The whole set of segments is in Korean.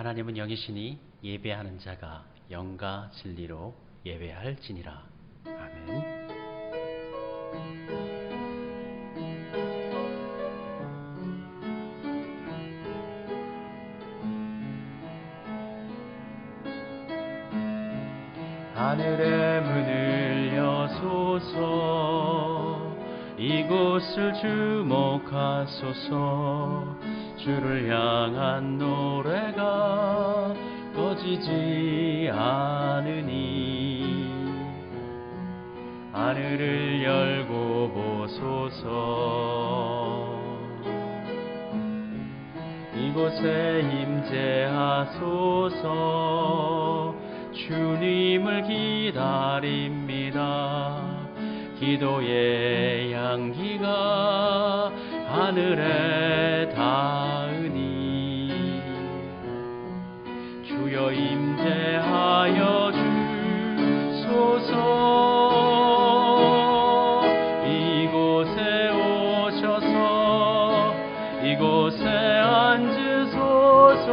하나님은 영이시니 예배하는 자가 영과 진리로 예배할지니라. 아멘. 하늘의 문을 여소서, 이곳을 주목하소서. 주를 향한 노래가 꺼지지 않으니 하늘을 열고 보소서. 이곳에 임재하소서. 주님을 기다립니다. 기도의 향기가 하늘에 닿으니 주여 임재하여 주소서. 이곳에 오셔서 이곳에 앉으소서.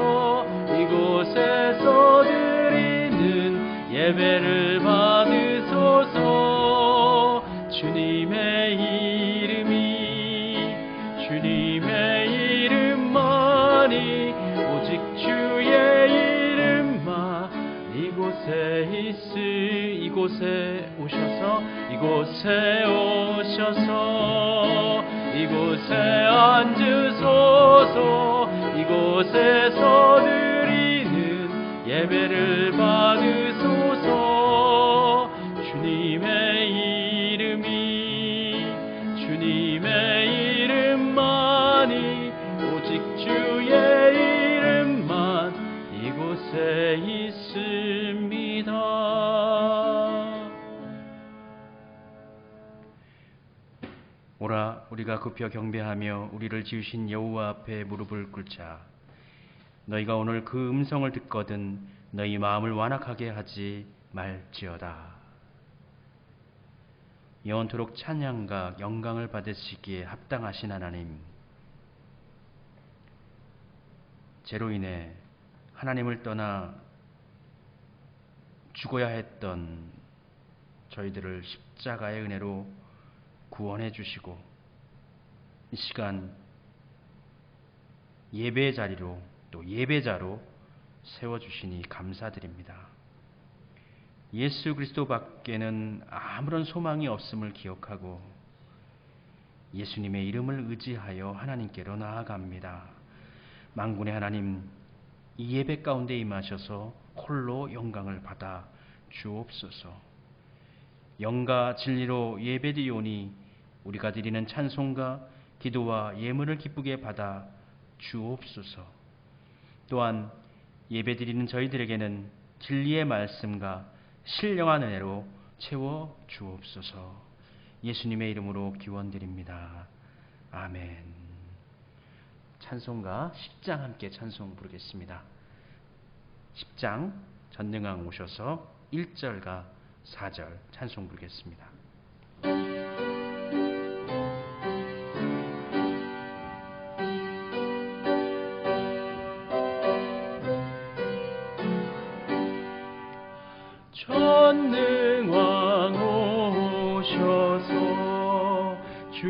이곳에서 드리는 예배를 받으소서. 주님의 이름만이 오직 주의 이름만 이곳에 오셔서 이곳에 앉으소서. 이곳에서 드리는 예배를 받으소서. 주님의 이름만이 오직 주의 이름만 이곳에 있습니다. 오라, 우리가 굽혀 경배하며 우리를 지으신 여호와 앞에 무릎을 꿇자. 너희가 오늘 그 음성을 듣거든 너희 마음을 완악하게 하지 말지어다. 영원토록 찬양과 영광을 받으시기에 합당하신 하나님, 죄로 인해 하나님을 떠나 죽어야 했던 저희들을 십자가의 은혜로 구원해 주시고 이 시간 예배의 자리로 또 예배자로 세워주시니 감사드립니다. 예수 그리스도 밖에는 아무런 소망이 없음을 기억하고 예수님의 이름을 의지하여 하나님께로 나아갑니다. 만군의 하나님, 이 예배 가운데 임하셔서 홀로 영광을 받아 주옵소서. 영과 진리로 예배드리오니 우리가 드리는 찬송과 기도와 예물을 기쁘게 받아 주옵소서. 또한 예배드리는 저희들에게는 진리의 말씀과 신령한 은혜로 채워 주옵소서. 예수님의 이름으로 기원드립니다. 아멘. 찬송가 10장 함께 찬송 부르겠습니다. 10장 전능왕 오셔서 1절과 4절 찬송 부르겠습니다. 전능왕 오셔서 주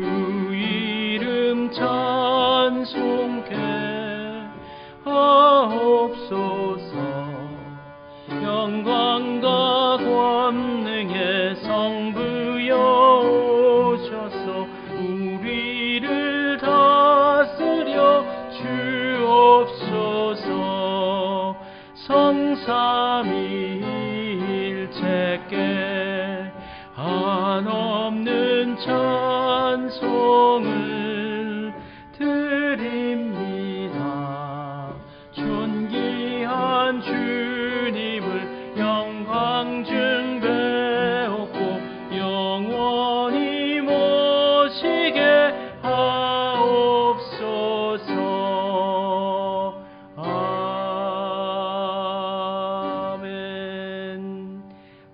이름 찬송케 하옵소서. 영광과 권능의 성부여 오셔서 우리를 다스려 주옵소서. 성삼위일체께 한없는 찬송을 드립니다. 존귀한 주님을 영광 중배하고 영원히 모시게 하옵소서. 아멘.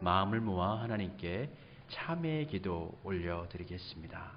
마음을 모아 하나님께 참회의 기도 올려드리겠습니다.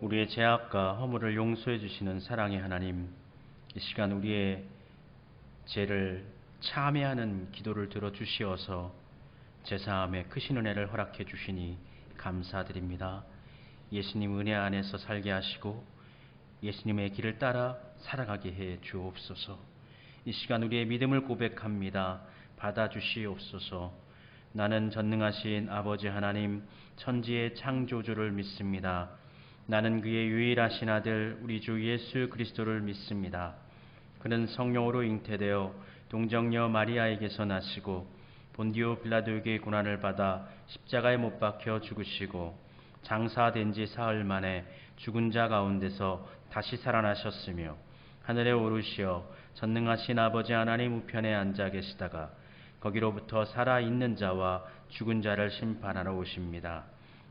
우리의 죄악과 허물을 용서해 주시는 사랑의 하나님, 이 시간 우리의 죄를 참회하는 기도를 들어주시어서 제사함에 크신 은혜를 허락해 주시니 감사드립니다. 예수님 은혜 안에서 살게 하시고 예수님의 길을 따라 살아가게 해 주옵소서. 이 시간 우리의 믿음을 고백합니다. 받아주시옵소서. 나는 전능하신 아버지 하나님, 천지의 창조주를 믿습니다. 나는 그의 유일하신 아들 우리 주 예수 그리스도를 믿습니다. 그는 성령으로 잉태되어 동정녀 마리아에게서 나시고 본디오 빌라도에게 고난을 받아 십자가에 못 박혀 죽으시고 장사된 지 사흘 만에 죽은 자 가운데서 다시 살아나셨으며 하늘에 오르시어 전능하신 아버지 하나님 우편에 앉아 계시다가 거기로부터 살아있는 자와 죽은 자를 심판하러 오십니다.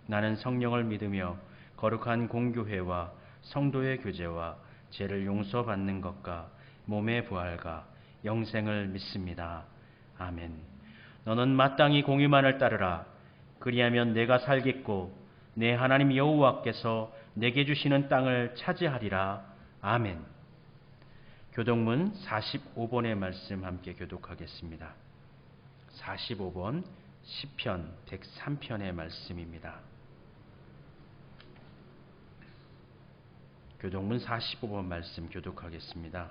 나는 성령을 믿으며 거룩한 공교회와 성도의 교제와 죄를 용서받는 것과 몸의 부활과 영생을 믿습니다. 아멘. 너는 마땅히 공의만을 따르라. 그리하면 내가 살겠고 내 하나님 여호와께서 내게 주시는 땅을 차지하리라. 아멘. 교독문 45번의 말씀 함께 교독하겠습니다. 45번 시편 103편의 말씀입니다. 교독문 45번 말씀 교독하겠습니다.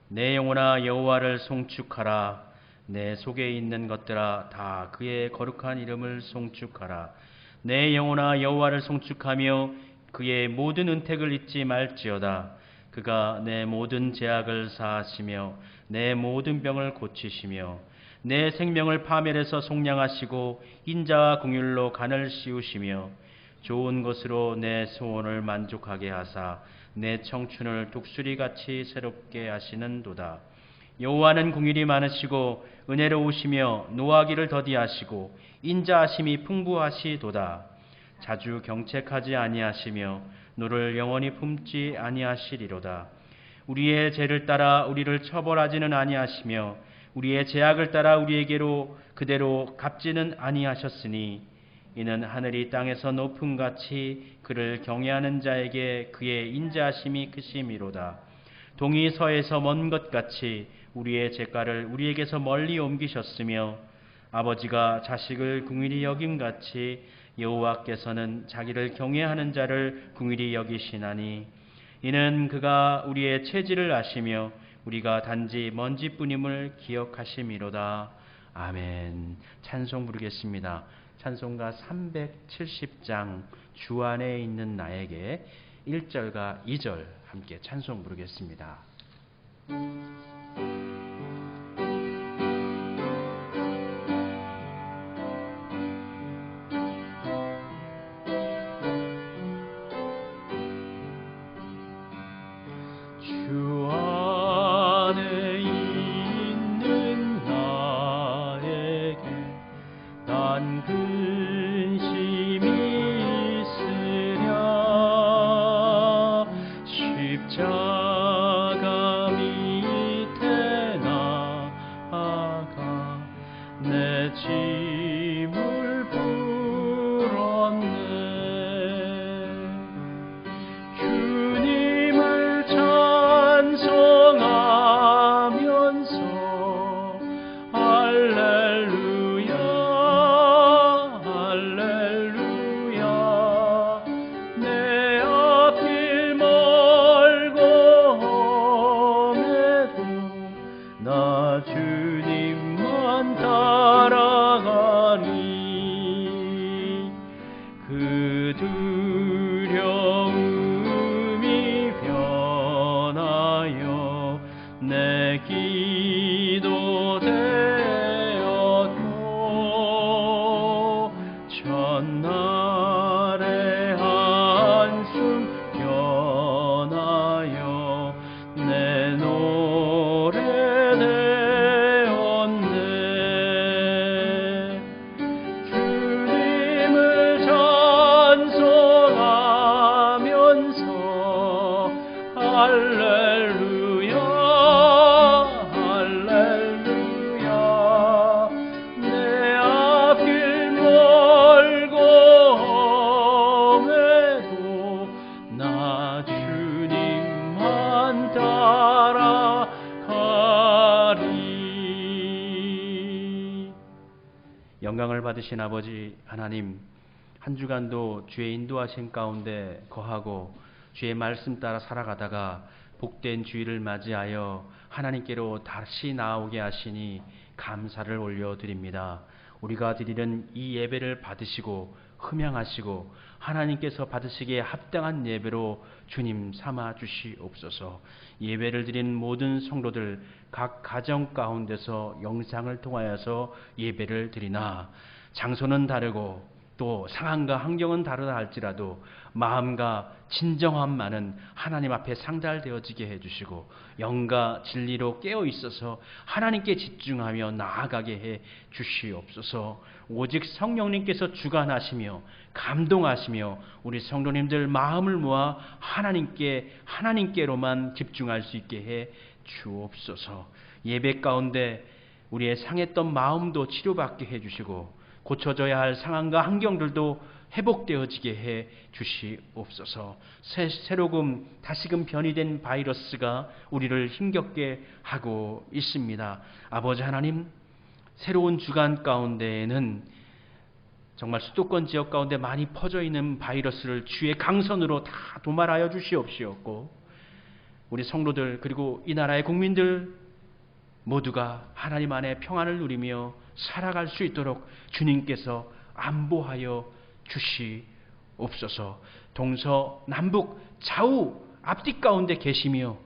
내 영혼아 여호와를 송축하라. 내 속에 있는 것들아 다 그의 거룩한 이름을 송축하라. 내 영혼아 여호와를 송축하며 그의 모든 은택을 잊지 말지어다. 그가 내 모든 죄악을 사하시며 내 모든 병을 고치시며 내 생명을 파멸해서 속량하시고 인자와 긍휼로 간을 씌우시며 좋은 것으로 내 소원을 만족하게 하사 내 청춘을 독수리같이 새롭게 하시는도다. 여호와는 긍휼이 많으시고 은혜로우시며 노하기를 더디하시고 인자하심이 풍부하시도다. 자주 경책하지 아니하시며 노를 영원히 품지 아니하시리로다. 우리의 죄를 따라 우리를 처벌하지는 아니하시며 우리의 죄악을 따라 우리에게로 그대로 갚지는 아니하셨으니 이는 하늘이 땅에서 높음같이 그를 경외하는 자에게 그의 인자하심이 크심이로다. 동이 서에서 먼 것 같이 우리의 죄가를 우리에게서 멀리 옮기셨으며 아버지가 자식을 긍휼히 여김같이 여호와께서는 자기를 경외하는 자를 긍휼히 여기시나니 이는 그가 우리의 체질을 아시며 우리가 단지 먼지뿐임을 기억하심이로다. 아멘. 찬송 부르겠습니다. 찬송가 370장 주 안에 있는 나에게 1절과 2절 함께 찬송 부르겠습니다. 주 안에 있는 나에게 난 근심이 있으랴. 십자가 밑에 나아가 내 짐을 풀었네. 주님을 찬송하면서 할렐루야 할렐루야. 내 앞길 멀고 험해도 나 주님만 따라가니 그 두려움이 변하여 내 기도 되었고 첫날의 한숨 변하여 내 노래 되었네. 주님을 찬송하면서 할렐루야 받으신 아버지 하나님, 한 주간도 주의 인도하심 가운데 거하고 주의 말씀 따라 살아가다가 복된 주일을 맞이하여 하나님께로 다시 나오게 하시니 감사를 올려드립니다. 우리가 드리는 이 예배를 받으시고 흠양하시고 하나님께서 받으시기에 합당한 예배로 주님 삼아 주시옵소서. 예배를 드리는 모든 성도들 각 가정 가운데서 영상을 통하여서 예배를 드리나 장소는 다르고 또 상황과 환경은 다르다 할지라도 마음과 진정함만은 하나님 앞에 상달되어지게 해주시고 영과 진리로 깨어 있어서 하나님께 집중하며 나아가게 해 주시옵소서. 오직 성령님께서 주관하시며 감동하시며 우리 성도님들 마음을 모아 하나님께로만 집중할 수 있게 해 주옵소서. 예배 가운데 우리의 상했던 마음도 치료받게 해주시고 고쳐져야 할 상황과 환경들도 회복되어지게 해 주시옵소서. 새로금 다시금 변이된 바이러스가 우리를 힘겹게 하고 있습니다. 아버지 하나님, 새로운 주간 가운데에는 정말 수도권 지역 가운데 많이 퍼져 있는 바이러스를 주의 강선으로 다 도말하여 주시옵시었고 우리 성도들 그리고 이 나라의 국민들 모두가 하나님 안에 평안을 누리며 살아갈 수 있도록 주님께서 안보하여 주시옵소서. 동서남북 좌우 앞뒤 가운데 계시며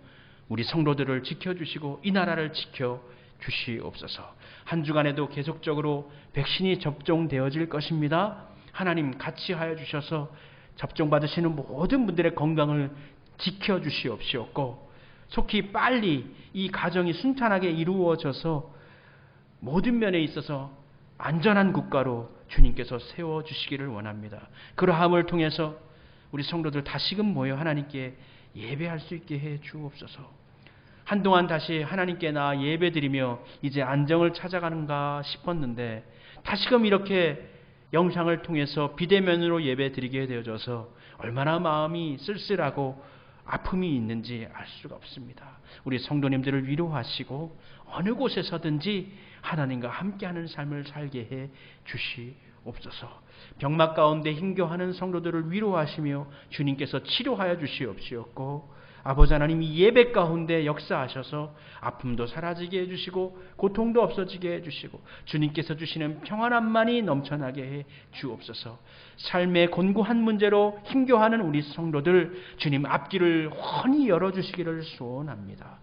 우리 성도들을 지켜주시고 이 나라를 지켜주시옵소서. 한 주간에도 계속적으로 백신이 접종되어질 것입니다. 하나님 같이 하여 주셔서 접종받으시는 모든 분들의 건강을 지켜주시옵시었고 속히 빨리 이 가정이 순탄하게 이루어져서 모든 면에 있어서 안전한 국가로 주님께서 세워주시기를 원합니다. 그러함을 통해서 우리 성도들 다시금 모여 하나님께 예배할 수 있게 해 주옵소서. 한동안 다시 하나님께 나 예배드리며 이제 안정을 찾아가는가 싶었는데 다시금 이렇게 영상을 통해서 비대면으로 예배드리게 되어져서 얼마나 마음이 쓸쓸하고 아픔이 있는지 알 수가 없습니다. 우리 성도님들을 위로하시고 어느 곳에서든지 하나님과 함께하는 삶을 살게 해 주시옵소서. 병막 가운데 힘겨워하는 성도들을 위로하시며 주님께서 치료하여 주시옵시었고 아버지 하나님 이 예배 가운데 역사하셔서 아픔도 사라지게 해주시고 고통도 없어지게 해주시고 주님께서 주시는 평안함만이 넘쳐나게 해 주옵소서. 삶의 곤고한 문제로 힘겨워하는 우리 성도들 주님 앞길을 훤히 열어주시기를 소원합니다.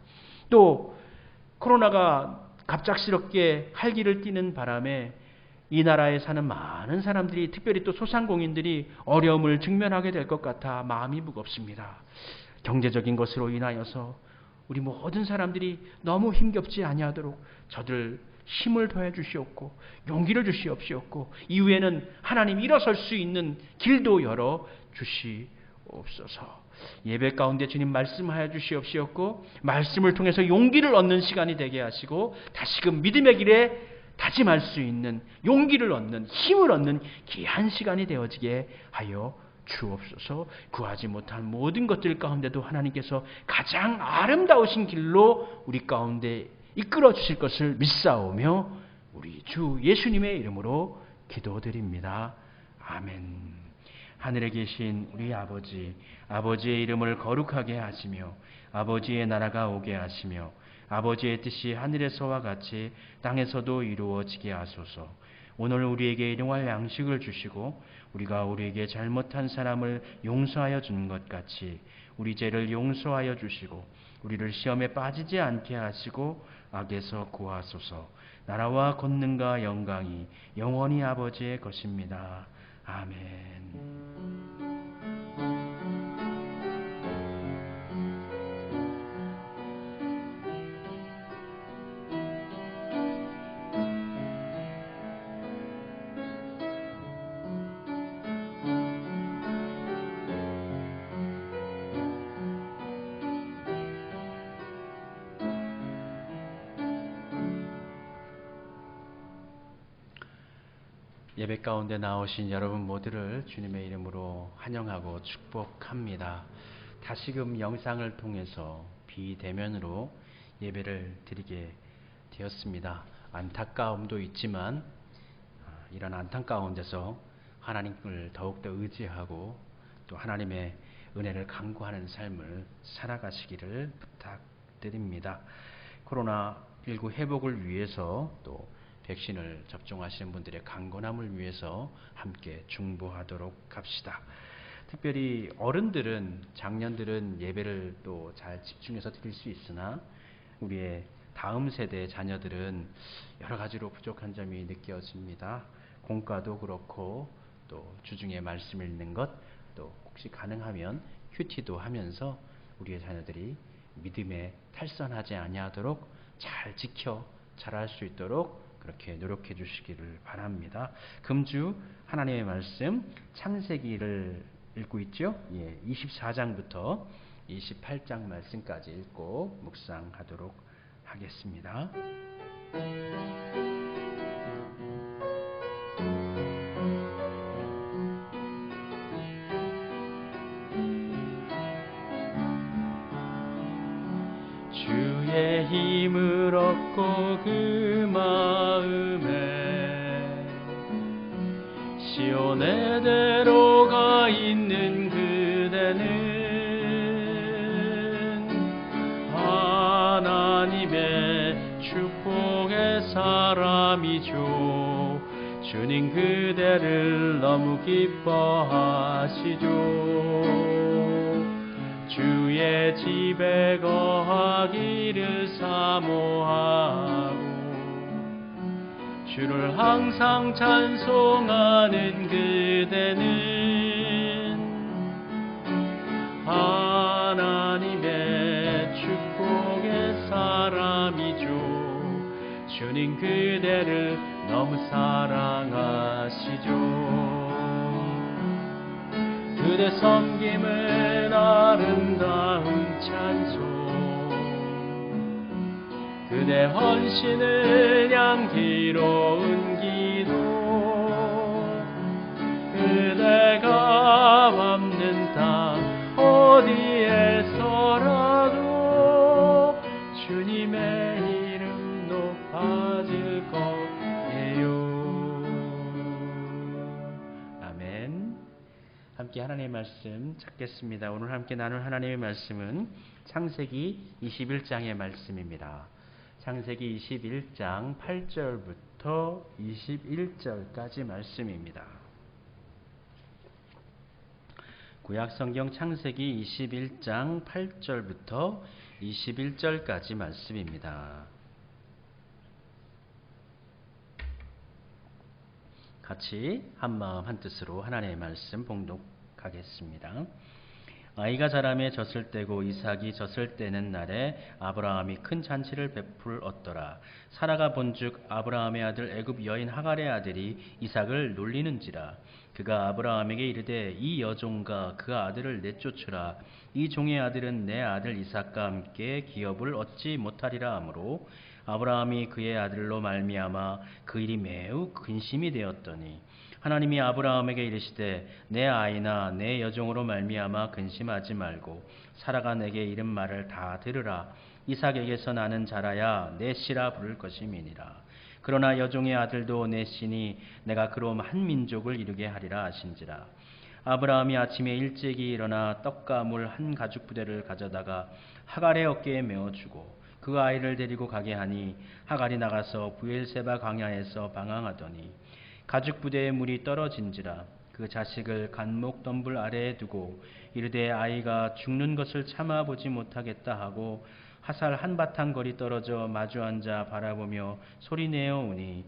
또 코로나가 갑작스럽게 활기를 띠는 바람에 이 나라에 사는 많은 사람들이 특별히 또 소상공인들이 어려움을 직면하게 될 것 같아 마음이 무겁습니다. 경제적인 것으로 인하여서 우리 모든 사람들이 너무 힘겹지 아니하도록 저들 힘을 더해 주시옵고 용기를 주시옵시옵고 이후에는 하나님 일어설 수 있는 길도 열어 주시옵소서. 예배 가운데 주님 말씀하여 주시옵시옵고 말씀을 통해서 용기를 얻는 시간이 되게 하시고 다시금 믿음의 길에 다짐할 수 있는 용기를 얻는 힘을 얻는 귀한 시간이 되어지게 하여 주옵소서. 구하지 못한 모든 것들 가운데도 하나님께서 가장 아름다우신 길로 우리 가운데 이끌어 주실 것을 믿사오며 우리 주 예수님의 이름으로 기도드립니다. 아멘. 하늘에 계신 우리 아버지, 아버지의 이름을 거룩하게 하시며 아버지의 나라가 오게 하시며 아버지의 뜻이 하늘에서와 같이 땅에서도 이루어지게 하소서. 오늘 우리에게 일용할 양식을 주시고 우리가 우리에게 잘못한 사람을 용서하여 주는 것 같이 우리 죄를 용서하여 주시고 우리를 시험에 빠지지 않게 하시고 악에서 구하소서. 나라와 권능과 영광이 영원히 아버지의 것입니다. 아멘. 예배 가운데 나오신 여러분 모두를 주님의 이름으로 환영하고 축복합니다. 다시금 영상을 통해서 비대면으로 예배를 드리게 되었습니다. 안타까움도 있지만 이런 안탄 가운데서 하나님을 더욱더 의지하고 또 하나님의 은혜를 간구하는 삶을 살아가시기를 부탁드립니다. 코로나19 회복을 위해서 또 백신을 접종하시는 분들의 강건함을 위해서 함께 중보하도록 합시다. 특별히 어른들은, 장년들은 예배를 또 잘 집중해서 드릴 수 있으나 우리의 다음 세대 자녀들은 여러 가지로 부족한 점이 느껴집니다. 공과도 그렇고 또 주중에 말씀 읽는 것, 또 혹시 가능하면 큐티도 하면서 우리의 자녀들이 믿음에 탈선하지 아니하도록 잘 지켜 자랄 수 있도록 그렇게 노력해 주시기를 바랍니다. 금주 하나님의 말씀 창세기를 읽고 있죠. 24장부터 28장 말씀까지 읽고 묵상하도록 하겠습니다. 주의 힘을 얻고 그 마음에 시온에 들어가 있는 그대는 하나님의 축복의 사람이죠. 주님 그대를 너무 기뻐하시죠. 주의 집에 거하기를 사모하고 주를 항상 찬송하는 그대는 하나님의 축복의 사람이죠. 주님 그대를 너무 사랑하시죠. 그대 섬김은 아름다운 찬송, 그대 헌신은 향기로운 기도, 그대가 밟는 땅 어디에서라도 주님의 이름 높아질 거예요. 아멘. 함께 하나님의 말씀 찾겠습니다. 오늘 함께 나눌 하나님의 말씀은 창세기 21장의 말씀입니다. 창세기 21장 8절부터 21절까지 말씀입니다. 구약성경 창세기 21장 8절부터 21절까지 말씀입니다. 같이 한마음 한뜻으로 하나님의 말씀 봉독하겠습니다. 아이가 자라매 젖을 떼고 이삭이 젖을 떼는 날에 아브라함이 큰 잔치를 베풀었더라. 사라가 본즉 아브라함의 아들 애굽 여인 하갈의 아들이 이삭을 놀리는지라. 그가 아브라함에게 이르되 이 여종과 그 아들을 내쫓으라. 이 종의 아들은 내 아들 이삭과 함께 기업을 얻지 못하리라 하므로 아브라함이 그의 아들로 말미암아 그 일이 매우 근심이 되었더니 하나님이 아브라함에게 이르시되 내 아이나 내 여종으로 말미암아 근심하지 말고 사라가 내게 이른 말을 다 들으라. 이삭에게서 나는 자라야 내 씨라 부를 것임이니라. 그러나 여종의 아들도 내 씨니 내가 그로 한 민족을 이루게 하리라 하신지라. 아브라함이 아침에 일찍이 일어나 떡과 물 한 가죽 부대를 가져다가 하갈의 어깨에 메어주고 그 아이를 데리고 가게 하니 하갈이 나가서 부엘세바 광야에서 방황하더니 가죽 부대에 물이 떨어진지라. 그 자식을 간목 덤불 아래에 두고 이르되 아이가 죽는 것을 참아보지 못하겠다 하고 화살 한바탕 거리 떨어져 마주 앉아 바라보며 소리내어 우니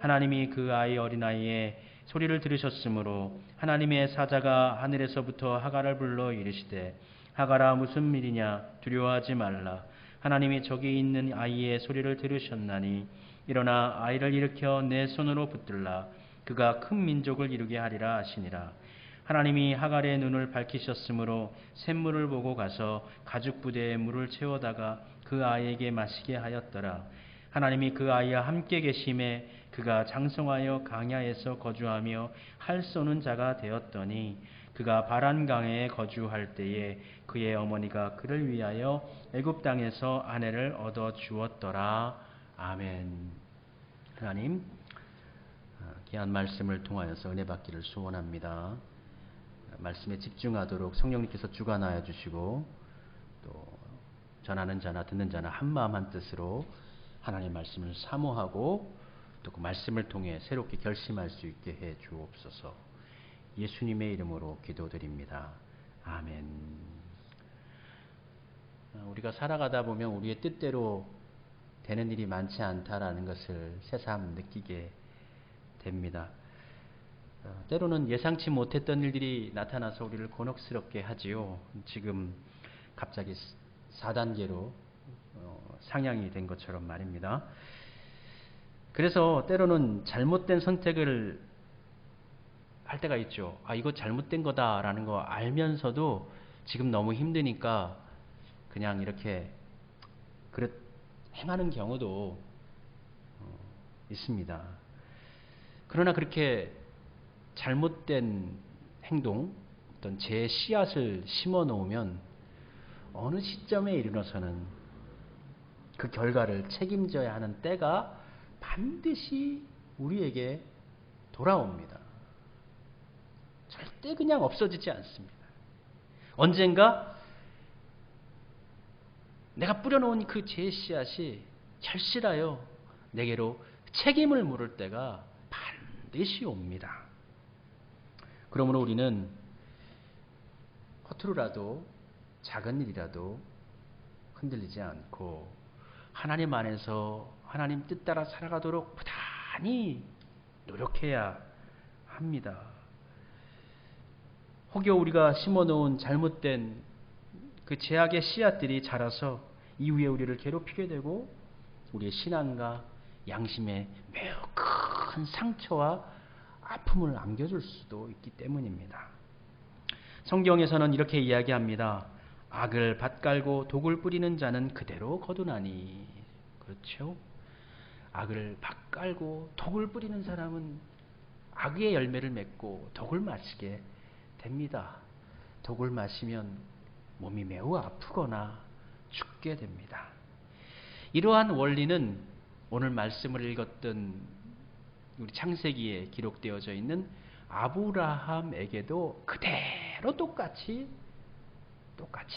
하나님이 그 아이 어린아이의 소리를 들으셨으므로 하나님의 사자가 하늘에서부터 하갈을 불러 이르시되 하갈아 무슨 일이냐 두려워하지 말라. 하나님이 저기 있는 아이의 소리를 들으셨나니 일어나 아이를 일으켜 내 손으로 붙들라. 그가 큰 민족을 이루게 하리라 하시니라. 하나님이 하갈의 눈을 밝히셨으므로 샘물을 보고 가서 가죽 부대에 물을 채워다가 그 아이에게 마시게 하였더라. 하나님이 그 아이와 함께 계심에 그가 장성하여 광야에서 거주하며 할 쏘는 자가 되었더니 그가 바란강에 거주할 때에 그의 어머니가 그를 위하여 애굽 땅에서 아내를 얻어 주었더라. 아멘. 하나님, 귀한 말씀을 통하여서 은혜 받기를 소원합니다. 말씀에 집중하도록 성령님께서 주관하여 주시고 또 전하는 자나 듣는 자나 한마음 한뜻으로 하나님의 말씀을 사모하고 또 그 말씀을 통해 새롭게 결심할 수 있게 해 주옵소서. 예수님의 이름으로 기도드립니다. 아멘. 우리가 살아가다 보면 우리의 뜻대로 되는 일이 많지 않다라는 것을 새삼 느끼게 됩니다. 때로는 예상치 못했던 일들이 나타나서 우리를 곤혹스럽게 하지요. 지금 갑자기 4단계로 상향이 된 것처럼 말입니다. 그래서 때로는 잘못된 선택을 할 때가 있죠. 이거 잘못된 거다라는 거 알면서도 지금 너무 힘드니까 그냥 이렇게 행하는 경우도 있습니다. 그러나 그렇게 잘못된 행동, 어떤 제 씨앗을 심어 놓으면 어느 시점에 이르러서는 그 결과를 책임져야 하는 때가 반드시 우리에게 돌아옵니다. 절대 그냥 없어지지 않습니다. 언젠가 내가 뿌려놓은 그 제 씨앗이 결실하여 내게로 책임을 물을 때가 반드시 옵니다. 그러므로 우리는 허투루라도 작은 일이라도 흔들리지 않고 하나님 안에서 하나님 뜻 따라 살아가도록 부단히 노력해야 합니다. 혹여 우리가 심어놓은 잘못된 그 죄악의 씨앗들이 자라서 이후에 우리를 괴롭히게 되고 우리의 신앙과 양심에 매우 큰 상처와 아픔을 안겨줄 수도 있기 때문입니다. 성경에서는 이렇게 이야기합니다. 악을 밭갈고 독을 뿌리는 자는 그대로 거두나니. 그렇죠? 악을 밭갈고 독을 뿌리는 사람은 악의 열매를 맺고 독을 마시게 됩니다. 독을 마시면 몸이 매우 아프거나 죽게 됩니다. 이러한 원리는 오늘 말씀을 읽었던 우리 창세기에 기록되어져 있는 아브라함에게도 그대로 똑같이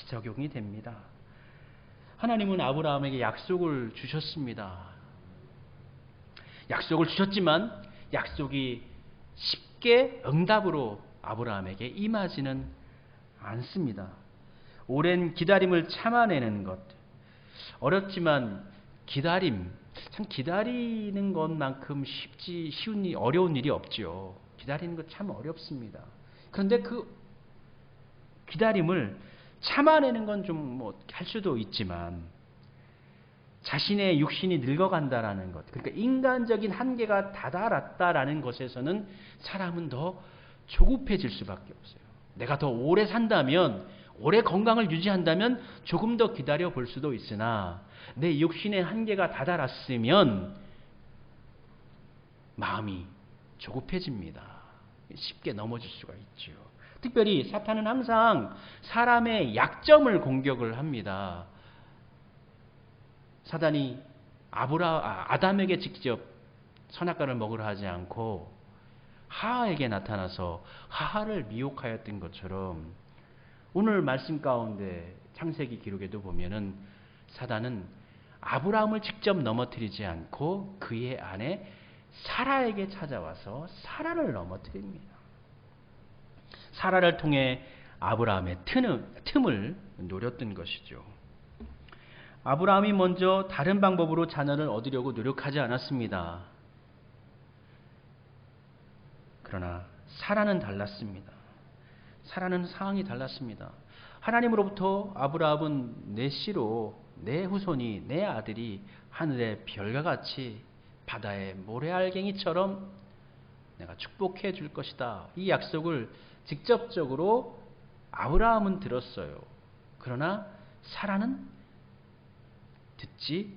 적용이 됩니다. 하나님은 아브라함에게 약속을 주셨습니다. 약속을 주셨지만 약속이 쉽게 응답으로 아브라함에게 임하지는 않습니다. 오랜 기다림을 참아내는 것, 어렵지만 참 기다리는 것만큼 어려운 일이 없죠. 기다리는 것 참 어렵습니다. 그런데 그 기다림을 참아내는 건 좀 할 수도 있지만 자신의 육신이 늙어간다라는 것, 그러니까 인간적인 한계가 다다랐다라는 것에서는 사람은 더 조급해질 수밖에 없어요. 내가 더 오래 산다면, 오래 건강을 유지한다면 조금 더 기다려 볼 수도 있으나 내 육신의 한계가 다다랐으면 마음이 조급해집니다. 쉽게 넘어질 수가 있죠. 특별히 사탄은 항상 사람의 약점을 공격을 합니다. 사단이 아담에게 직접 선악과를 먹으라 하지 않고 하하에게 나타나서 하하를 미혹하였던 것처럼 오늘 말씀 가운데 창세기 기록에도 보면은 사단은 아브라함을 직접 넘어뜨리지 않고 그의 아내 사라에게 찾아와서 사라를 넘어뜨립니다. 사라를 통해 아브라함의 틈을 노렸던 것이죠. 아브라함이 먼저 다른 방법으로 자녀를 얻으려고 노력하지 않았습니다. 그러나 사라는 달랐습니다. 사라는 상황이 달랐습니다. 하나님으로부터 아브라함은 내 씨로 내 후손이 내 아들이 하늘의 별과 같이 바다의 모래알갱이처럼 내가 축복해 줄 것이다. 이 약속을 직접적으로 아브라함은 들었어요. 그러나 사라는 듣지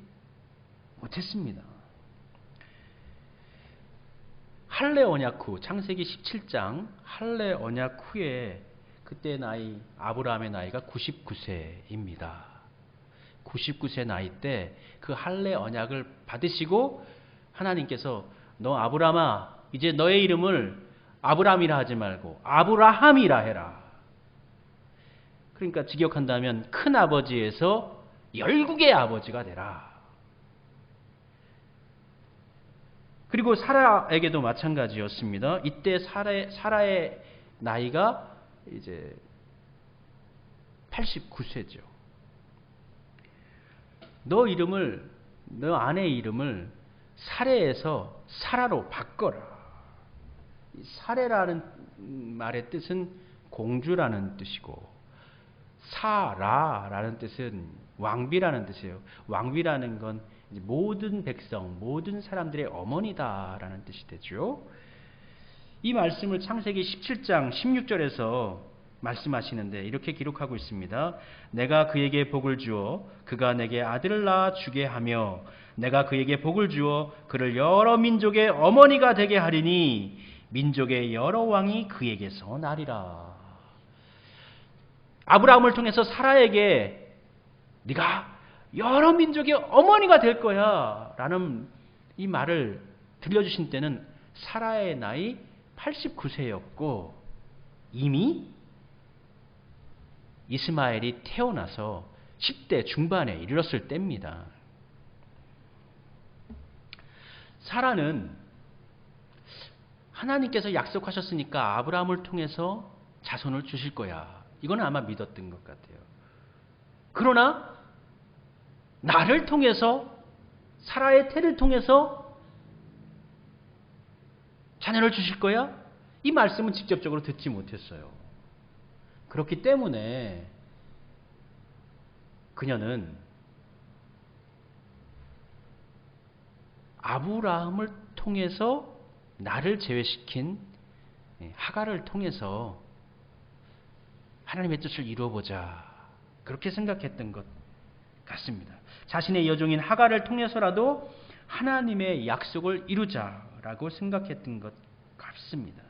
못했습니다. 할례 언약 후, 창세기 17장 할례 언약 후에 그때 아브라함의 나이가 99세입니다. 99세 나이 때 그 할례 언약을 받으시고 하나님께서 너 아브라함아 이제 너의 이름을 아브람이라 하지 말고 아브라함이라 해라. 그러니까 직역한다면 큰 아버지에서 열국의 아버지가 되라. 그리고 사라에게도 마찬가지였습니다. 이때 사라의 나이가 이제 89세죠. 너 아내 이름을 사레에서 사라로 바꿔라. 사레라는 말의 뜻은 공주라는 뜻이고 사라라는 뜻은 왕비라는 뜻이에요. 왕비라는 건 모든 백성, 모든 사람들의 어머니다라는 뜻이 되죠. 이 말씀을 창세기 17장 16절에서 말씀하시는데 이렇게 기록하고 있습니다. 내가 그에게 복을 주어 그가 내게 아들을 낳아 주게 하며 내가 그에게 복을 주어 그를 여러 민족의 어머니가 되게 하리니 민족의 여러 왕이 그에게서 나리라. 아브라함을 통해서 사라에게 네가 여러 민족의 어머니가 될 거야 라는 이 말을 들려주신 때는 사라의 나이 89세였고 이미 이스마엘이 태어나서 10대 중반에 이르렀을 때입니다. 사라는 하나님께서 약속하셨으니까 아브라함을 통해서 자손을 주실 거야. 이건 아마 믿었던 것 같아요. 그러나 나를 통해서 사라의 태를 통해서 자녀를 주실 거야? 이 말씀은 직접적으로 듣지 못했어요. 그렇기 때문에 그녀는 아브라함을 통해서 나를 제외시킨 하갈을 통해서 하나님의 뜻을 이루어보자 그렇게 생각했던 것 같습니다. 자신의 여종인 하갈을 통해서라도 하나님의 약속을 이루자라고 생각했던 것 같습니다.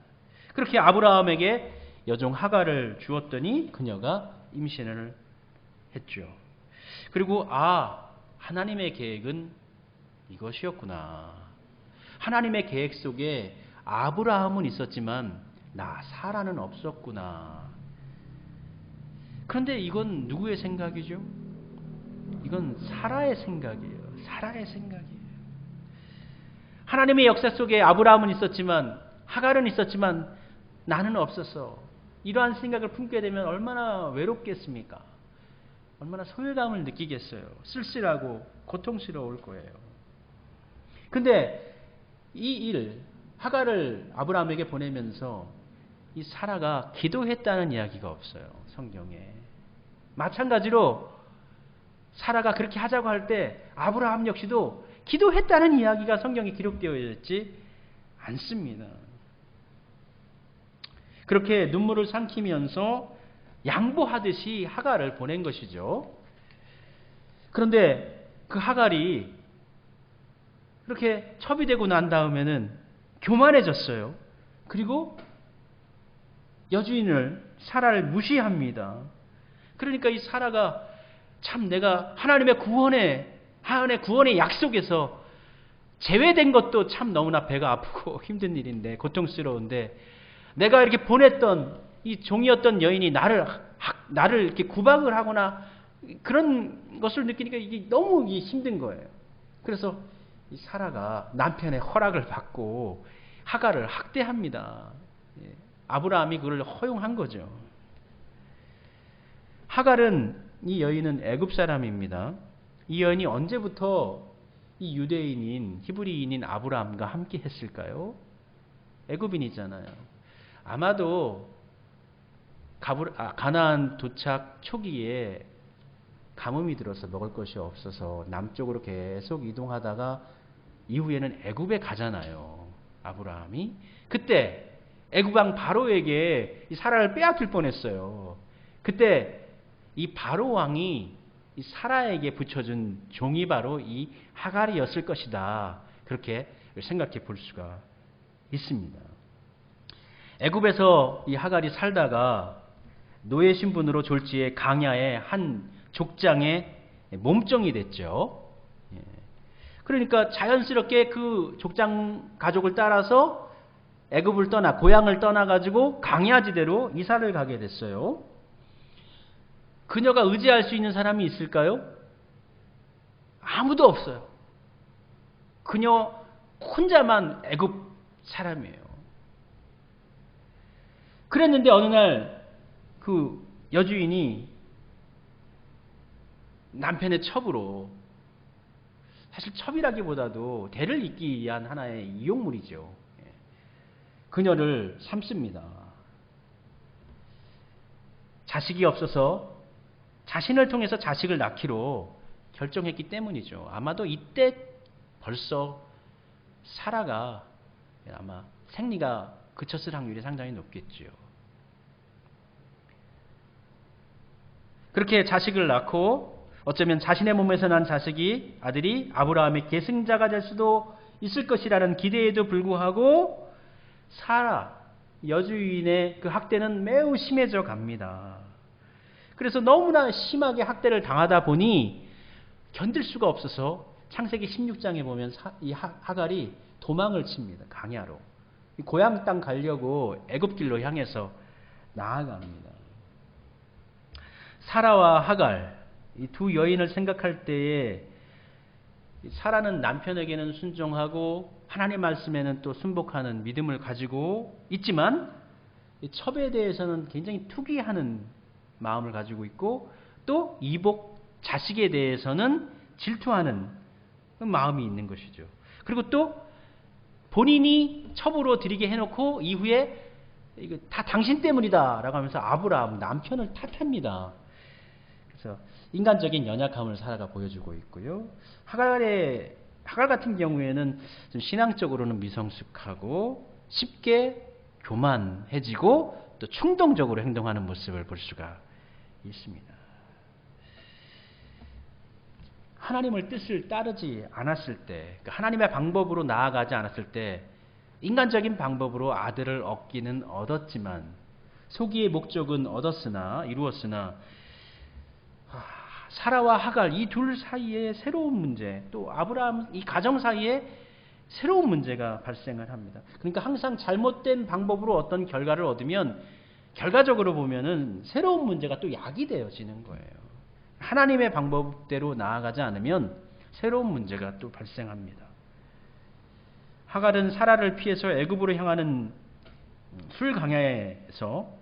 그렇게 아브라함에게 여종 하갈을 주었더니 그녀가 임신을 했죠. 그리고 하나님의 계획은 이것이었구나. 하나님의 계획 속에 아브라함은 있었지만 나 사라는 없었구나. 그런데 이건 누구의 생각이죠? 이건 사라의 생각이에요. 사라의 생각이에요. 하나님의 역사 속에 아브라함은 있었지만 하갈은 있었지만 나는 없었어. 이러한 생각을 품게 되면 얼마나 외롭겠습니까? 얼마나 소외감을 느끼겠어요. 쓸쓸하고 고통스러울 거예요. 근데 이 하갈을 아브라함에게 보내면서 이 사라가 기도했다는 이야기가 없어요. 성경에. 마찬가지로 사라가 그렇게 하자고 할 때 아브라함 역시도 기도했다는 이야기가 성경에 기록되어 있지 않습니다. 그렇게 눈물을 삼키면서 양보하듯이 하갈을 보낸 것이죠. 그런데 그 하갈이 그렇게 첩이되고 난 다음에는 교만해졌어요. 그리고 여주인을 사라를 무시합니다. 그러니까 이 사라가 참 내가 하나님의 구원의 약속에서 제외된 것도 참 너무나 배가 아프고 힘든 일인데 고통스러운데 내가 이렇게 보냈던 이 종이었던 여인이 나를 이렇게 구박을 하거나 그런 것을 느끼니까 이게 너무 힘든 거예요. 그래서 이 사라가 남편의 허락을 받고 하갈을 학대합니다. 아브라함이 그걸 허용한 거죠. 하갈은 이 여인은 애굽 사람입니다. 이 여인이 언제부터 이 유대인인 히브리인인 아브라함과 함께 했을까요? 애굽인이잖아요. 아마도 가나안 도착 초기에 가뭄이 들어서 먹을 것이 없어서 남쪽으로 계속 이동하다가 이후에는 애굽에 가잖아요. 아브라함이. 그때 애굽 왕 바로에게 이 사라를 빼앗길 뻔했어요. 그때 이 바로 왕이 이 사라에게 붙여준 종이 바로 이 하갈이었을 것이다. 그렇게 생각해 볼 수가 있습니다. 애굽에서 이 하갈이 살다가 노예 신분으로 졸지에 강야의 한 족장의 몸종이 됐죠. 그러니까 자연스럽게 그 족장 가족을 따라서 애굽을 떠나 고향을 떠나가지고 강야지대로 이사를 가게 됐어요. 그녀가 의지할 수 있는 사람이 있을까요? 아무도 없어요. 그녀 혼자만 애굽 사람이에요. 그랬는데 어느 날 그 여주인이 남편의 첩으로, 사실 첩이라기보다도 대를 잇기 위한 하나의 이용물이죠. 그녀를 삼습니다. 자식이 없어서 자신을 통해서 자식을 낳기로 결정했기 때문이죠. 아마도 이때 벌써 사라가 아마 생리가 그쳤을 확률이 상당히 높겠죠. 그렇게 자식을 낳고 어쩌면 자신의 몸에서 난 자식이 아들이 아브라함의 계승자가 될 수도 있을 것이라는 기대에도 불구하고 사라 여주인의 그 학대는 매우 심해져 갑니다. 그래서 너무나 심하게 학대를 당하다 보니 견딜 수가 없어서 창세기 16장에 보면 이 하갈이 도망을 칩니다. 강야로. 고향 땅 가려고 애굽길로 향해서 나아갑니다. 사라와 하갈, 이 두 여인을 생각할 때에 사라는 남편에게는 순종하고 하나님 말씀에는 또 순복하는 믿음을 가지고 있지만 첩에 대해서는 굉장히 투기하는 마음을 가지고 있고 또 이복 자식에 대해서는 질투하는 마음이 있는 것이죠. 그리고 또 본인이 첩으로 드리게 해놓고 이후에 이거 다 당신 때문이다 라고 하면서 아브라함 남편을 탓합니다. 그래서 인간적인 연약함을 사라가 보여주고 있고요. 하갈 같은 경우에는 좀 신앙적으로는 미성숙하고 쉽게 교만해지고 또 충동적으로 행동하는 모습을 볼 수가 있습니다. 하나님의 뜻을 따르지 않았을 때, 하나님의 방법으로 나아가지 않았을 때 인간적인 방법으로 아들을 얻기는 얻었지만 소기의 목적은 이루었으나 사라와 하갈 이 둘 사이에 새로운 문제, 또 아브라함 이 가정 사이에 새로운 문제가 발생을 합니다. 그러니까 항상 잘못된 방법으로 어떤 결과를 얻으면 결과적으로 보면은 새로운 문제가 또 약이 되어지는 거예요. 하나님의 방법대로 나아가지 않으면 새로운 문제가 또 발생합니다. 하갈은 사라를 피해서 애굽으로 향하는 술 강야에서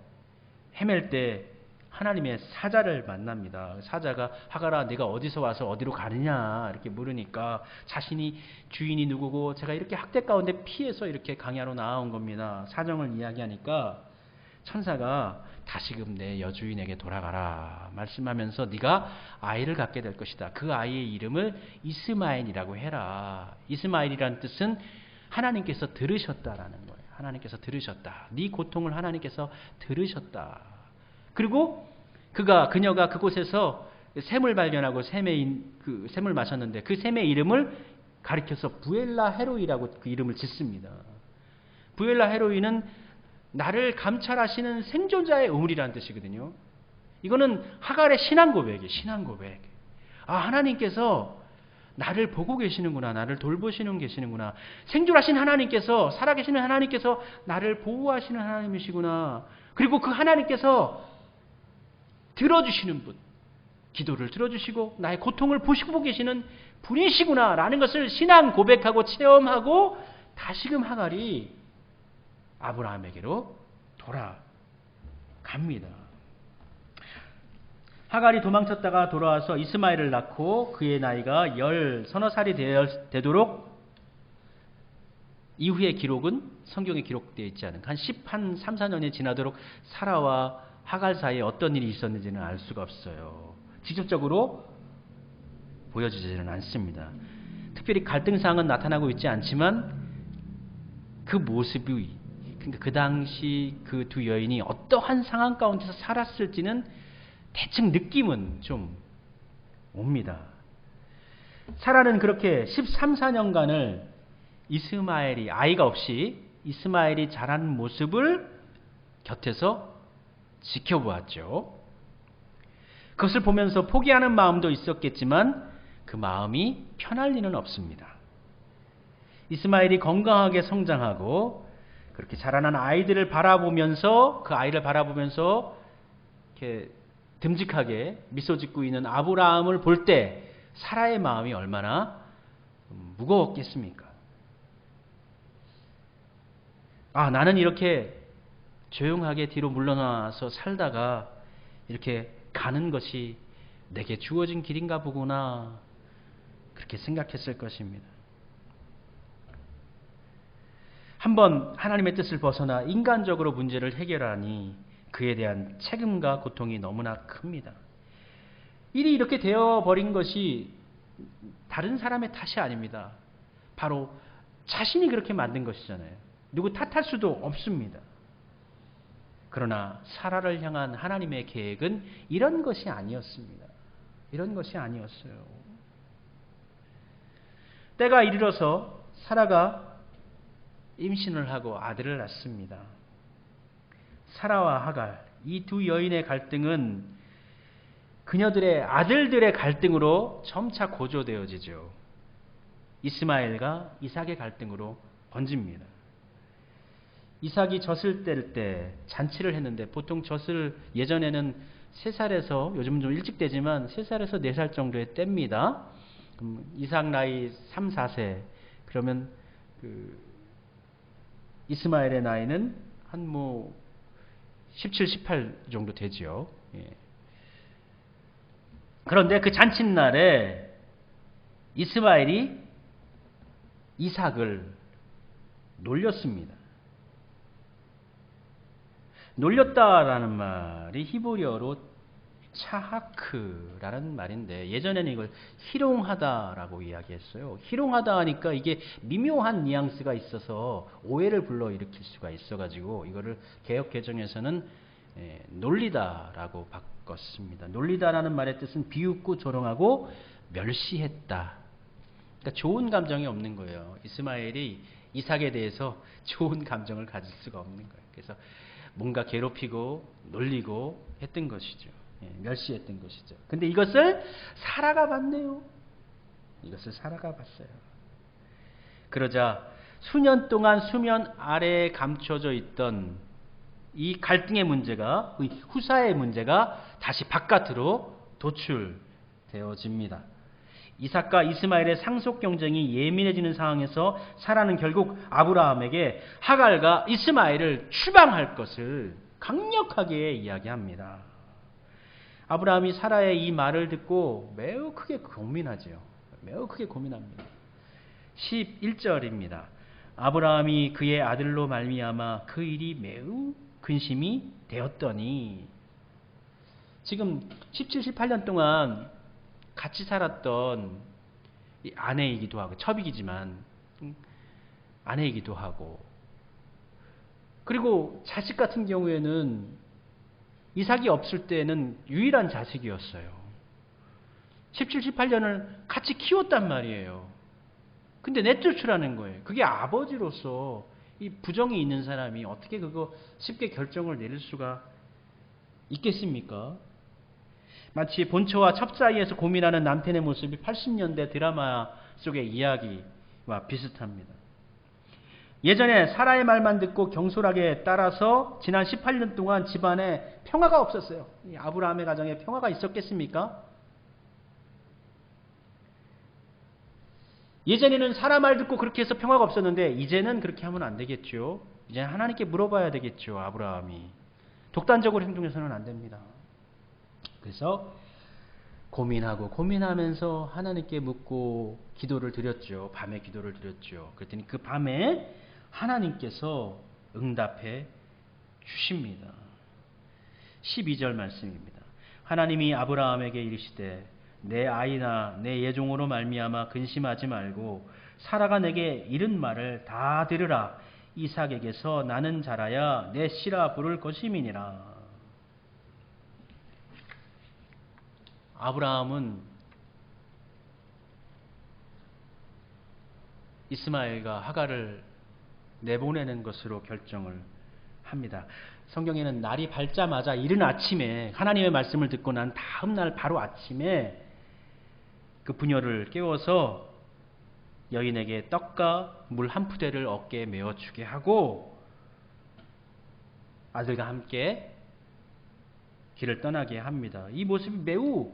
헤맬 때 하나님의 사자를 만납니다. 사자가 하갈아 네가 어디서 와서 어디로 가느냐 이렇게 물으니까 자신이 주인이 누구고 제가 이렇게 학대 가운데 피해서 이렇게 강야로 나아온 겁니다. 사정을 이야기하니까 천사가 다시금 내 여주인에게 돌아가라 말씀하면서 네가 아이를 갖게 될 것이다. 그 아이의 이름을 이스마엘이라고 해라. 이스마엘이라는 뜻은 하나님께서 들으셨다라는 거예요. 하나님께서 들으셨다. 네 고통을 하나님께서 들으셨다. 그리고 그녀가 그곳에서 샘을 발견하고 샘을 마셨는데 그 샘의 이름을 가리켜서 부엘라 헤로이라고 그 이름을 짓습니다. 부엘라 헤로이는 나를 감찰하시는 생존자의 우물이라는 뜻이거든요. 이거는 하갈의 신앙 고백이에요. 신앙 고백. 아, 하나님께서 나를 보고 계시는구나. 나를 돌보시는 계시는구나. 생존하신 하나님께서, 살아계시는 하나님께서 나를 보호하시는 하나님이시구나. 그리고 그 하나님께서 들어주시는 분, 기도를 들어주시고 나의 고통을 보시고 계시는 분이시구나 라는 것을 신앙 고백하고 체험하고 다시금 하갈이 아브라함에게로 돌아갑니다. 하갈이 도망쳤다가 돌아와서 이스마엘을 낳고 그의 나이가 서너 살이 되도록 이후의 기록은 성경에 기록되어 있지 않은 한 3, 4년이 지나도록 사라와 하갈 사이에 어떤 일이 있었는지는 알 수가 없어요. 직접적으로 보여주지는 않습니다. 특별히 갈등사항은 나타나고 있지 않지만 그 모습이, 그러니까 그 당시 그 두 여인이 어떠한 상황 가운데서 살았을지는 대충 느낌은 좀 옵니다. 사라는 그렇게 13, 14년간을 이스마엘이 아이가 없이 이스마엘이 자란 모습을 곁에서 지켜보았죠. 그것을 보면서 포기하는 마음도 있었겠지만 그 마음이 편할 리는 없습니다. 이스마엘이 건강하게 성장하고 그렇게 자라난 아이들을 바라보면서 그 아이를 바라보면서 이렇게 듬직하게 미소 짓고 있는 아브라함을 볼 때 사라의 마음이 얼마나 무거웠겠습니까? 아, 나는 이렇게 조용하게 뒤로 물러나서 살다가 이렇게 가는 것이 내게 주어진 길인가 보구나, 그렇게 생각했을 것입니다. 한번 하나님의 뜻을 벗어나 인간적으로 문제를 해결하니 그에 대한 책임과 고통이 너무나 큽니다. 일이 이렇게 되어버린 것이 다른 사람의 탓이 아닙니다. 바로 자신이 그렇게 만든 것이잖아요. 누구 탓할 수도 없습니다. 그러나 사라를 향한 하나님의 계획은 이런 것이 아니었습니다. 이런 것이 아니었어요. 때가 이르러서 사라가 임신을 하고 아들을 낳습니다. 사라와 하갈, 이 두 여인의 갈등은 그녀들의 아들들의 갈등으로 점차 고조되어지죠. 이스마엘과 이삭의 갈등으로 번집니다. 이삭이 젖을 뗄 때 잔치를 했는데, 보통 젖을 예전에는 3살에서, 요즘은 좀 일찍 되지만 3살에서 4살 정도에 뗍니다. 이삭 나이 3, 4세, 그러면 이스마엘의 나이는 한 17, 18 정도 되지요. 예. 그런데 그 잔칫날에 이스마엘이 이삭을 놀렸습니다. 놀렸다라는 말이 히브리어로 차하크라는 말인데, 예전에는 이걸 희롱하다라고 이야기했어요. 희롱하다 하니까 이게 미묘한 뉘앙스가 있어서 오해를 불러일으킬 수가 있어가지고 이거를 개역 개정에서는 놀리다라고 바꿨습니다. 놀리다라는 말의 뜻은 비웃고 조롱하고 멸시했다. 그러니까 좋은 감정이 없는 거예요. 이스마엘이 이삭에 대해서 좋은 감정을 가질 수가 없는 거예요. 그래서 뭔가 괴롭히고 놀리고 했던 것이죠. 멸시했던 것이죠. 근데 이것을 사라가 봤네요. 이것을 사라가 봤어요. 그러자 수년 동안 수면 아래에 감춰져 있던 이 갈등의 문제가, 후사의 문제가 다시 바깥으로 도출되어집니다. 이삭과 이스마엘의 상속 경쟁이 예민해지는 상황에서 사라는 결국 아브라함에게 하갈과 이스마엘을 추방할 것을 강력하게 이야기합니다. 아브라함이 사라의 이 말을 듣고 매우 크게 고민하죠. 매우 크게 고민합니다. 11절입니다. 아브라함이 그의 아들로 말미암아 그 일이 매우 근심이 되었더니, 지금 17, 18년 동안 같이 살았던 아내이기도 하고, 첩이기지만 아내이기도 하고, 그리고 자식 같은 경우에는 이삭이 없을 때는 유일한 자식이었어요. 17, 18년을 같이 키웠단 말이에요. 근데 내쫓으라는 거예요. 그게 아버지로서 이 부정이 있는 사람이 어떻게 그거 쉽게 결정을 내릴 수가 있겠습니까? 마치 본처와 첩 사이에서 고민하는 남편의 모습이 80년대 드라마 속의 이야기와 비슷합니다. 예전에 사라의 말만 듣고 경솔하게 따라서 지난 18년 동안 집안에 평화가 없었어요. 아브라함의 가정에 평화가 있었겠습니까? 예전에는 사라 말 듣고 그렇게 해서 평화가 없었는데 이제는 그렇게 하면 안 되겠죠. 이제 하나님께 물어봐야 되겠죠. 아브라함이 독단적으로 행동해서는 안 됩니다. 그래서 고민하면서 하나님께 묻고 기도를 드렸죠. 밤에 기도를 드렸죠. 그랬더니 그 밤에 하나님께서 응답해 주십니다. 12절 말씀입니다. 하나님이 아브라함에게 이르시되 내 아이나 내 예종으로 말미암아 근심하지 말고 사라가 내게 이른 말을 다 들으라. 이삭에게서 나는 자라야 내 씨라 부를 것임이니라. 아브라함은 이스마엘과 하갈을 내보내는 것으로 결정을 합니다. 성경에는 날이 밝자마자 이른 아침에 하나님의 말씀을 듣고 난 다음 날 바로 아침에 그 부녀를 깨워서 여인에게 떡과 물 한 푸대를 어깨에 메어주게 하고 아들과 함께 길을 떠나게 합니다. 이 모습이 매우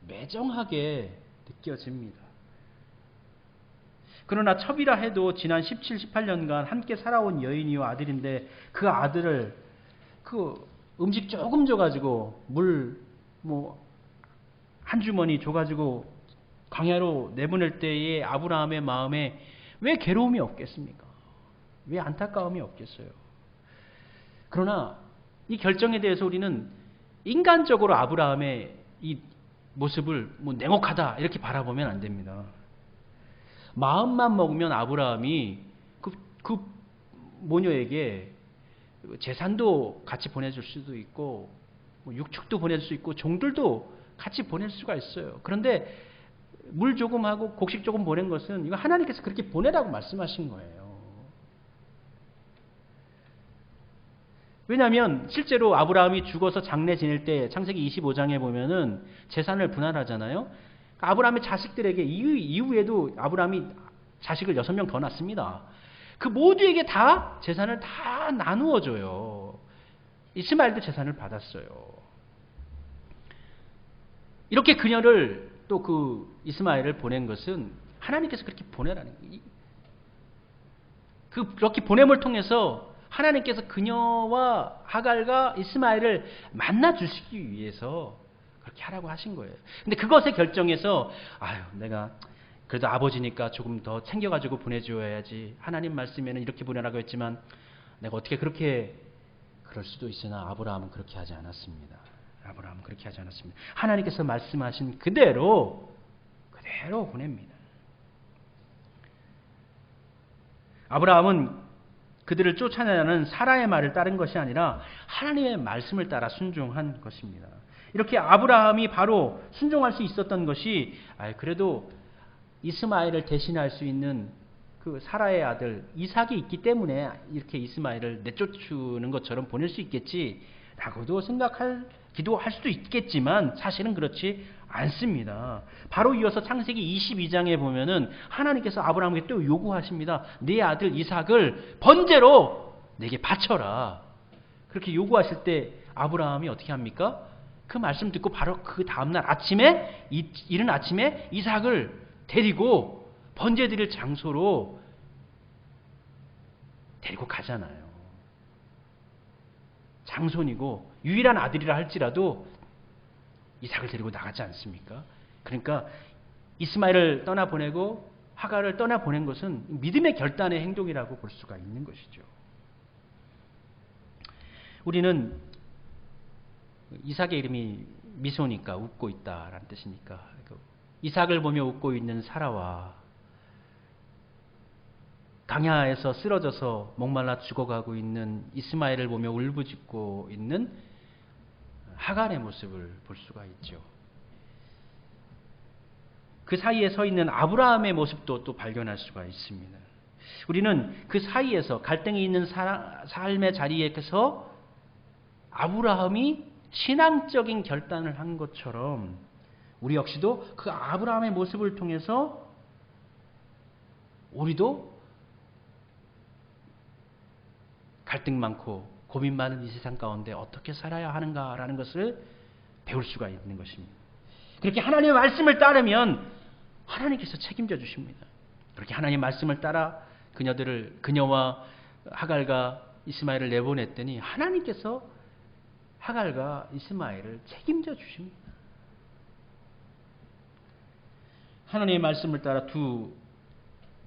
매정하게 느껴집니다. 그러나 첩이라 해도 지난 17, 18년간 함께 살아온 여인이요 아들인데 그 아들을 그 음식 조금 줘가지고 물 한 주머니 줘가지고 광야로 내보낼 때의 아브라함의 마음에 왜 괴로움이 없겠습니까? 왜 안타까움이 없겠어요? 그러나 이 결정에 대해서 우리는 인간적으로 아브라함의 이 모습을 냉혹하다 이렇게 바라보면 안 됩니다. 마음만 먹으면 아브라함이 그 모녀에게 재산도 같이 보내줄 수도 있고 육축도 보낼 수 있고 종들도 같이 보낼 수가 있어요. 그런데 물 조금 하고 곡식 조금 보낸 것은 이거 하나님께서 그렇게 보내라고 말씀하신 거예요. 왜냐하면 실제로 아브라함이 죽어서 장례 지낼 때 창세기 25장에 보면은 재산을 분할하잖아요. 아브라함의 자식들에게 이후에도 아브라함이 자식을 6명 더 낳습니다. 그 모두에게 다 재산을 다 나누어 줘요. 이스마엘도 재산을 받았어요. 이렇게 그녀를 또 그 이스마엘을 보낸 것은 하나님께서 그렇게 보내라는 거예요. 그렇게 보냄을 통해서 하나님께서 그녀와 하갈과 이스마엘을 만나 주시기 위해서 그렇게 하라고 하신 거예요. 근데 그것의 결정에서 내가 그래도 아버지니까 조금 더 챙겨가지고 보내줘야지. 하나님 말씀에는 이렇게 보내라고 했지만 내가 어떻게 그렇게 그럴 수도 있으나 아브라함은 그렇게 하지 않았습니다. 아브라함은 그렇게 하지 않았습니다. 하나님께서 말씀하신 그대로 보냅니다. 아브라함은 그들을 쫓아내는 사라의 말을 따른 것이 아니라 하나님의 말씀을 따라 순종한 것입니다. 이렇게 아브라함이 바로 순종할 수 있었던 것이 그래도 이스마엘을 대신할 수 있는 그 사라의 아들 이삭이 있기 때문에 이렇게 이스마엘을 내쫓는 것처럼 보낼 수 있겠지라고도 기도할 수도 있겠지만 사실은 그렇지 않습니다. 바로 이어서 창세기 22장에 보면은 하나님께서 아브라함에게 또 요구하십니다. 네 아들 이삭을 번제로 내게 바쳐라. 그렇게 요구하실 때 아브라함이 어떻게 합니까? 그 말씀 듣고 바로 그 다음날 아침에 이른 아침에 이삭을 데리고 번제 드릴 장소로 데리고 가잖아요. 장손이고 유일한 아들이라 할지라도 이삭을 데리고 나가지 않습니까? 그러니까 이스마엘을 떠나보내고 하갈을 떠나보낸 것은 믿음의 결단의 행동이라고 볼 수가 있는 것이죠. 우리는 이삭의 이름이 미소니까 웃고 있다라는 뜻이니까 이삭을 보며 웃고 있는 사라와 강야에서 쓰러져서 목말라 죽어가고 있는 이스마엘을 보며 울부짖고 있는 하갈의 모습을 볼 수가 있죠. 그 사이에 서 있는 아브라함의 모습도 또 발견할 수가 있습니다. 우리는 그 사이에서 갈등이 있는 삶의 자리에서 아브라함이 신앙적인 결단을 한 것처럼 우리 역시도 그 아브라함의 모습을 통해서 우리도 갈등 많고 고민 많은 이 세상 가운데 어떻게 살아야 하는가라는 것을 배울 수가 있는 것입니다. 그렇게 하나님의 말씀을 따르면 하나님께서 책임져 주십니다. 그렇게 하나님의 말씀을 따라 그녀와 하갈과 이스마엘을 내보냈더니 하나님께서 하갈과 이스마엘을 책임져 주십니다. 하나님의 말씀을 따라 두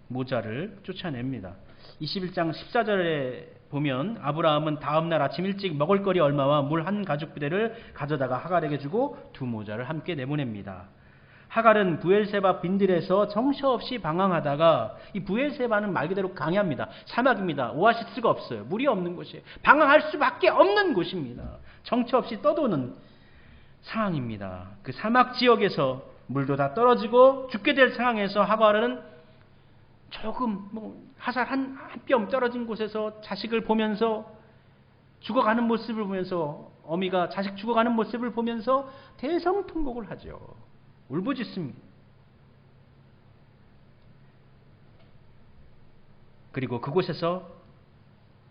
모자를 쫓아냅니다. 21장 14절에 보면 아브라함은 다음날 아침 일찍 먹을거리 얼마와 물 한 가죽 부대를 가져다가 하갈에게 주고 두 모자를 함께 내보냅니다. 하갈은 부엘세바 빈들에서 정처없이 방황하다가 이 부엘세바는 말 그대로 강야입니다. 사막입니다. 오아시스가 없어요. 물이 없는 곳이에요. 방황할 수밖에 없는 곳입니다. 정처없이 떠도는 상황입니다. 그 사막 지역에서 물도 다 떨어지고 죽게 될 상황에서 하갈은 조금 화살 한 뼘 떨어진 곳에서 자식을 보면서 죽어가는 모습을 보면서 어미가 자식 죽어가는 모습을 보면서 대성통곡을 하죠. 울부짖습니다. 그리고 그곳에서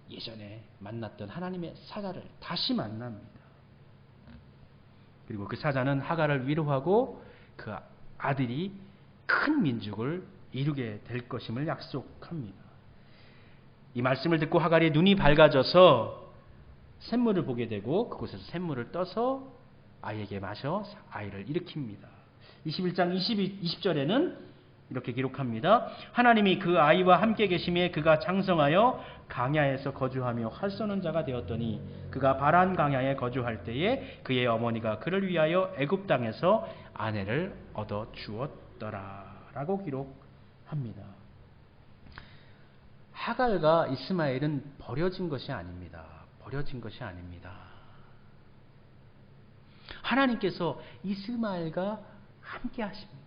예전에 만났던 하나님의 사자를 다시 만납니다. 그리고 그 사자는 하갈을 위로하고 그 아들이 큰 민족을 이루게 될 것임을 약속합니다. 이 말씀을 듣고 하갈이 눈이 밝아져서 샘물을 보게 되고 그곳에서 샘물을 떠서 아이에게 마셔 아이를 일으킵니다. 21장 20절에는 이렇게 기록합니다. 하나님이 그 아이와 함께 계심에 그가 장성하여 강야에서 거주하며 활 쏘는 자가 되었더니 그가 바란 강야에 거주할 때에 그의 어머니가 그를 위하여 애굽 땅에서 아내를 얻어 주었더라 라고 기록합니다. 하갈과 이스마엘은 버려진 것이 아닙니다. 버려진 것이 아닙니다. 하나님께서 이스마엘과 함께 하십니다.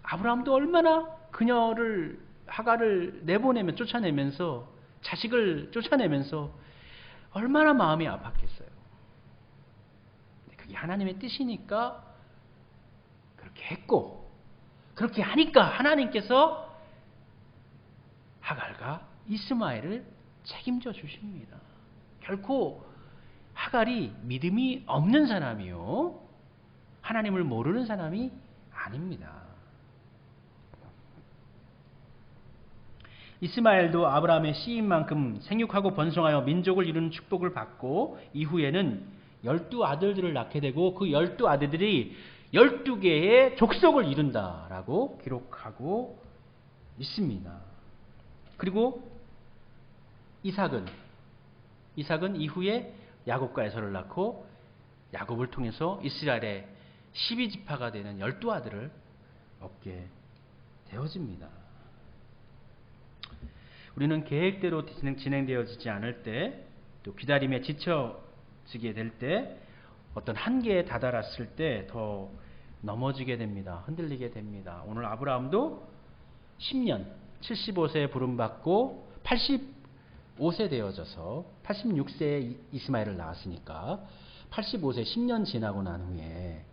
아브라함도 얼마나 그녀를 하갈을 쫓아내면서 자식을 쫓아내면서 얼마나 마음이 아팠겠어요. 그게 하나님의 뜻이니까 그렇게 했고 그렇게 하니까 하나님께서 하갈과 이스마엘을 책임져 주십니다. 결코 하갈이 믿음이 없는 사람이요 하나님을 모르는 사람이 아닙니다. 이스마엘도 아브라함의 씨인 만큼 생육하고 번성하여 민족을 이루는 축복을 받고 이후에는 12아들들을 낳게 되고 그 12아들들이 12개의 족속을 이룬다라고 기록하고 있습니다. 그리고 이삭은 이후에 야곱과 에서를 낳고 야곱을 통해서 이스라엘의 12지파가 되는 12아들을 얻게 되어집니다. 우리는 계획대로 진행되어지지 않을 때, 또 기다림에 지쳐지게 될 때, 어떤 한계에 다다랐을 때 더 넘어지게 됩니다. 흔들리게 됩니다. 오늘 아브라함도 10년, 75세에 부름받고 85세 되어져서 86세에 이스마엘을 낳았으니까 85세 10년 지나고 난 후에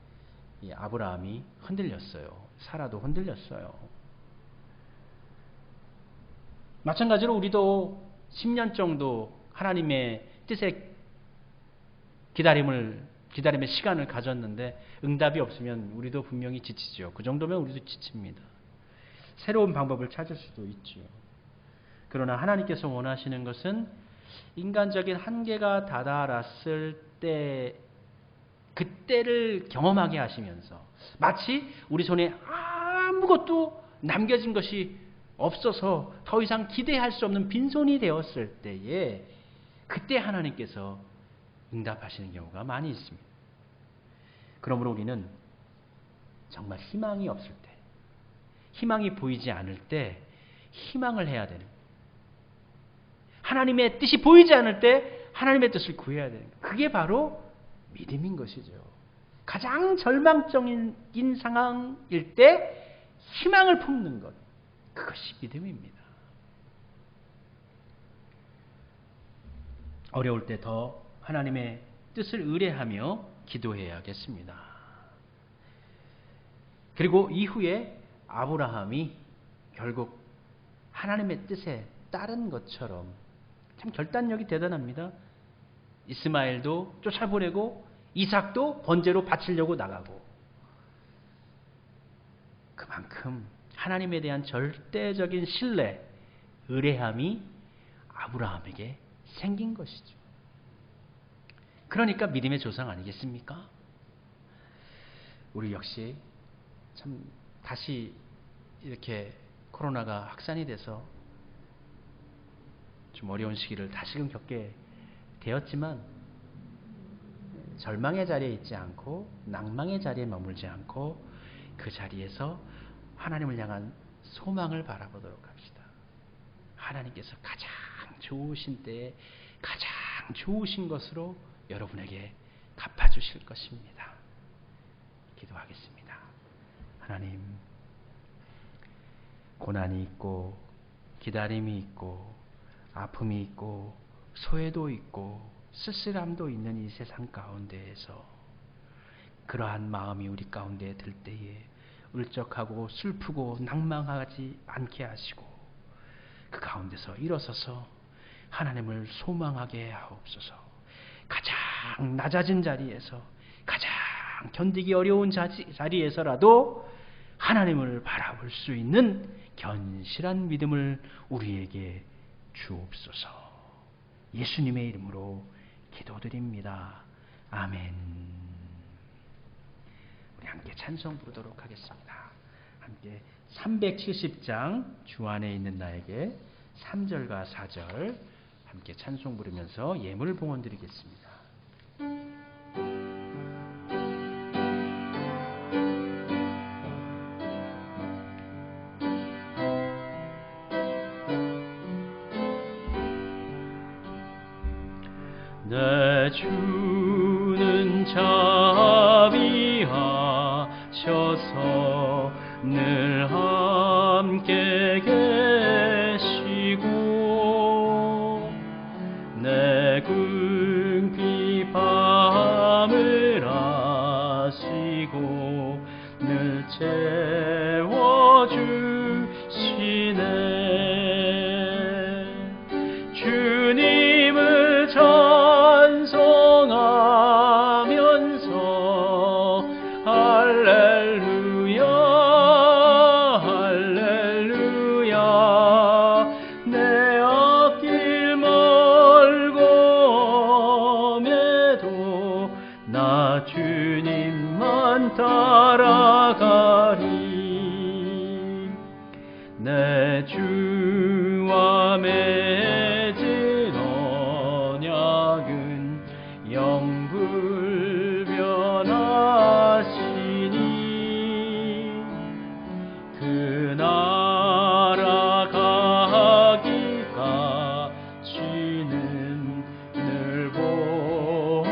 이 아브라함이 흔들렸어요. 사라도 흔들렸어요. 마찬가지로 우리도 10년 정도 하나님의 뜻에 기다림의 시간을 가졌는데 응답이 없으면 우리도 분명히 지치죠. 그 정도면 우리도 지칩니다. 새로운 방법을 찾을 수도 있죠. 그러나 하나님께서 원하시는 것은 인간적인 한계가 다다랐을 때 그때를 경험하게 하시면서 마치 우리 손에 아무것도 남겨진 것이 없어서 더 이상 기대할 수 없는 빈손이 되었을 때에 그때 하나님께서 응답하시는 경우가 많이 있습니다. 그러므로 우리는 정말 희망이 없을 때, 희망이 보이지 않을 때 희망을 해야 되는 거예요. 하나님의 뜻이 보이지 않을 때 하나님의 뜻을 구해야 되는 거예요. 그게 바로 믿음인 것이죠. 가장 절망적인 상황일 때 희망을 품는 것, 그것이 믿음입니다. 어려울 때 더 하나님의 뜻을 의뢰하며 기도해야겠습니다. 그리고 이후에 아브라함이 결국 하나님의 뜻에 따른 것처럼 참 결단력이 대단합니다. 이스마엘도 쫓아보내고 이삭도 번제로 바치려고 나가고 그만큼 하나님에 대한 절대적인 신뢰, 의뢰함이 아브라함에게 생긴 것이죠. 그러니까 믿음의 조상 아니겠습니까? 우리 역시 참 다시 이렇게 코로나가 확산이 돼서 좀 어려운 시기를 다시금 겪게 되었지만 절망의 자리에 있지 않고 낭망의 자리에 머물지 않고 그 자리에서 하나님을 향한 소망을 바라보도록 합시다. 하나님께서 가장 좋으신 때에 가장 좋으신 것으로 여러분에게 갚아주실 것입니다. 기도하겠습니다. 하나님, 고난이 있고 기다림이 있고 아픔이 있고 소외도 있고 쓸쓸함도 있는 이 세상 가운데에서 그러한 마음이 우리 가운데 들 때에 울적하고 슬프고 낭망하지 않게 하시고 그 가운데서 일어서서 하나님을 소망하게 하옵소서. 가장 낮아진 자리에서, 가장 견디기 어려운 자리에서라도 하나님을 바라볼 수 있는 견실한 믿음을 우리에게 주옵소서. 예수님의 이름으로 기도드립니다. 아멘. 우리 함께 찬송 부르도록 하겠습니다. 함께 370장 주 안에 있는 나에게 3절과 4절 함께 찬송 부르면서 예물 봉헌 드리겠습니다. 내 주는 자비하셔서 늘 함께 계시고 내 궁핍 밤을 아시고 늘 채워주시네. 주님을 찬송하면서 할렐루야 할렐루야. 내 앞길 멀고 험해도 나 주님만 따라가리. 내 주와 맺은 언약은 영불변하시니 그 나라 가기까지는 늘 보호하시네.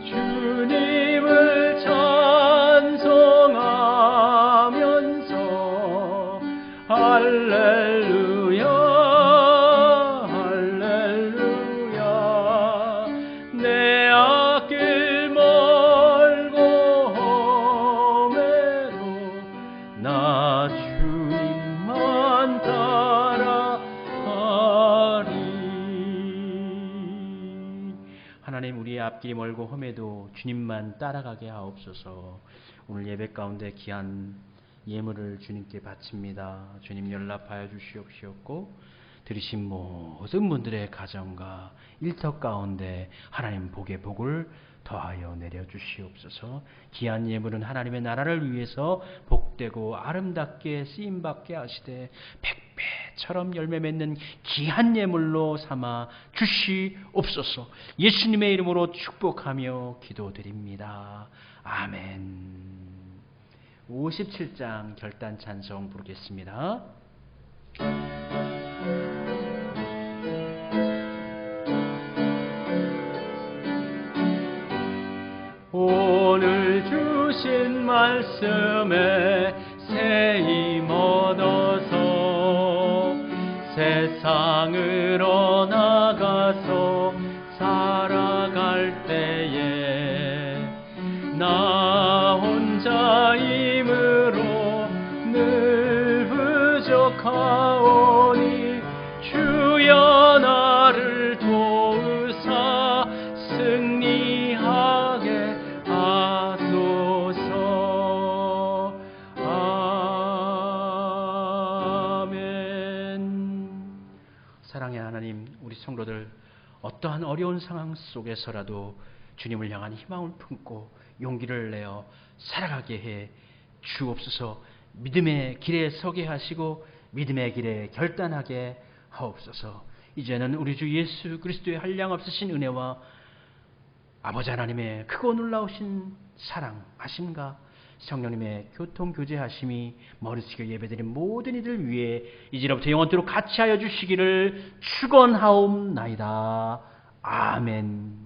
주님을 찬송하면서 할렐루야 할렐루야. 내 앞길 멀고 험해도 나 주님만 따라가리. 하나님, 우리의 앞길이 멀고 험해도 주님만 따라가게 하옵소서. 오늘 예배 가운데 귀한 예물을 주님께 바칩니다. 주님 연락하여 주시옵시옵고 들으신 모든 분들의 가정과 일터 가운데 하나님 복의 복을 더하여 내려주시옵소서. 귀한 예물은 하나님의 나라를 위해서 복되고 아름답게 쓰임받게 하시되 백배처럼 열매 맺는 귀한 예물로 삼아 주시옵소서. 예수님의 이름으로 축복하며 기도드립니다. 아멘. 57장 결단 찬송 부르겠습니다. 오늘 주신 말씀에 새힘 얻어서 세상으로 나가서 살아갈 때에 나 혼자 힘으로 늘 부족하오니 주여 나를 도우사 승리하게 하소서. 아멘. 사랑의 하나님, 우리 성도들 어떠한 어려운 상황 속에서라도 주님을 향한 희망을 품고 용기를 내어 살아가게 해 주옵소서. 믿음의 길에 서게 하시고 믿음의 길에 결단하게 하옵소서. 이제는 우리 주 예수 그리스도의 한량없으신 은혜와 아버지 하나님의 크고 놀라우신 사랑하심과 성령님의 교통교제하심이 머리숙여 예배드린 모든 이들 위해 이제로부터 영원토록 같이 하여 주시기를 축원하옵나이다. 아멘.